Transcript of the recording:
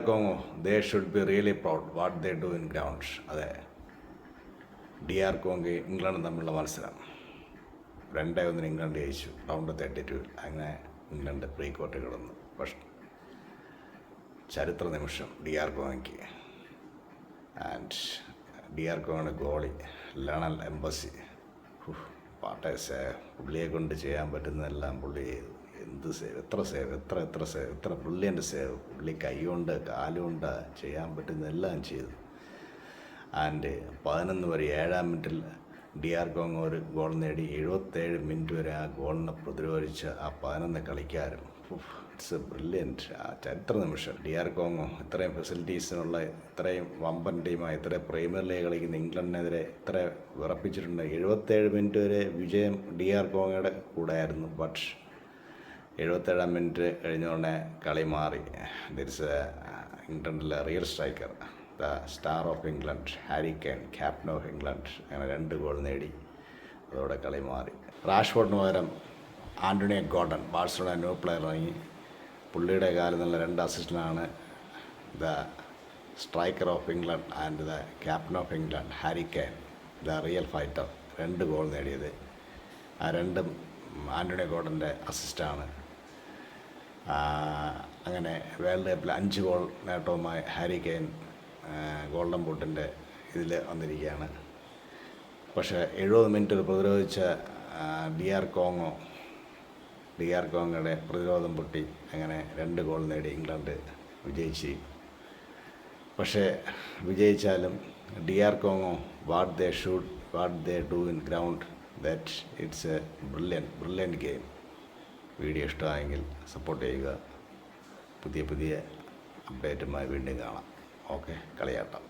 Congo, they should be really proud what they do in ground. അതെ, DR കോങ്ക് England തമ്മിലുള്ള മത്സരം 2-1 England ജയിച്ചു. Round 32 അങ്ങനെ ഇംഗ്ലണ്ട് പ്രീ ക്വാർട്ടർ കിടന്നു. പക്ഷേ ചരിത്ര നിമിഷം DR കോങ്കയ്ക്ക്. ആൻഡ് DR കോങ്കയുടെ ഗോളി ലണൽ എംബസി, പാട്ടെ സേവ്, പുള്ളിയെ കൊണ്ട് ചെയ്യാൻ പറ്റുന്നതെല്ലാം പുള്ളി ചെയ്തു. എന്ത് സേവ്, എത്ര ബ്രില്യൻ്റ് സേവ്. പുള്ളി കൈകൊണ്ട് കാലുകൊണ്ട് ചെയ്യാൻ പറ്റുന്നതെല്ലാം ചെയ്തു. ആൻഡ് 11 വരെ 7-ാം മിനിറ്റിൽ DR കോങ് ഒരു ഗോൾ നേടി. 77 മിനിറ്റ് വരെ ആ ഗോളിനെ പ്രതിരോധിച്ച ആ 11 കളിക്കാരും. It's A brilliant. ആ ചരിത്ര നിമിഷം. DR കോങ് ഇത്രയും ഫെസിലിറ്റീസിനുള്ള ഇത്രയും വമ്പൻ ടീമായി ഇത്രയും പ്രീമിയർ ലീഗ് കളിക്കുന്ന ഇംഗ്ലണ്ടിനെതിരെ ഇത്ര വിറപ്പിച്ചിട്ടുണ്ട്. 77 മിനിറ്റ് വരെ വിജയം DR കോങ്ങയുടെ കൂടെ ആയിരുന്നു. ബട്ട് 77-ാം മിനിറ്റ് കഴിഞ്ഞോടെ കളി മാറി. ദിറ്റ്സ് ഇംഗ്ലണ്ടിലെ real striker, the star of England, Harry Kane, captain of England, അങ്ങനെ 2 ഗോൾ നേടി. അതോടെ കളി മാറി. റാഷ്ഫോർഡിന് പകരം Anthony Gordon, Barcelona new player ഇറങ്ങി. പുള്ളിയുടെ കാലിൽ നിന്നുള്ള 2 അസിസ്റ്റിനാണ് the striker of England and the captain of England Harry Kane, the real fighter, 2 goal നേടിയത്. ആ 2ഉം ആൻ്റണി ഗോർഡൻ്റെ അസിസ്റ്റാണ്. അങ്ങനെ വേൾഡ് കപ്പിൽ 5 ഗോൾ നേട്ടവുമായി ഹാരി കെയ്ൻ ഗോൾഡൻ ബൂട്ടിൻ്റെ ഇതിൽ വന്നിരിക്കുകയാണ്. പക്ഷേ 70 മിനിറ്റ് പ്രതിരോധിച്ച DR കോങ്ങയുടെ പ്രതിരോധം പൊട്ടി. അങ്ങനെ 2 ഗോൾ നേടി ഇംഗ്ലണ്ട് വിജയിച്ചു. പക്ഷേ വിജയിച്ചാലും DR Kong what they do in ground, that it's A brilliant game. Video ഇഷ്ടമായെങ്കിൽ സപ്പോർട്ട് ചെയ്യുക. പുതിയ അപ്ഡേറ്റുമായി വീണ്ടും കാണാം. ഓക്കെ, കളിയാട്ടം.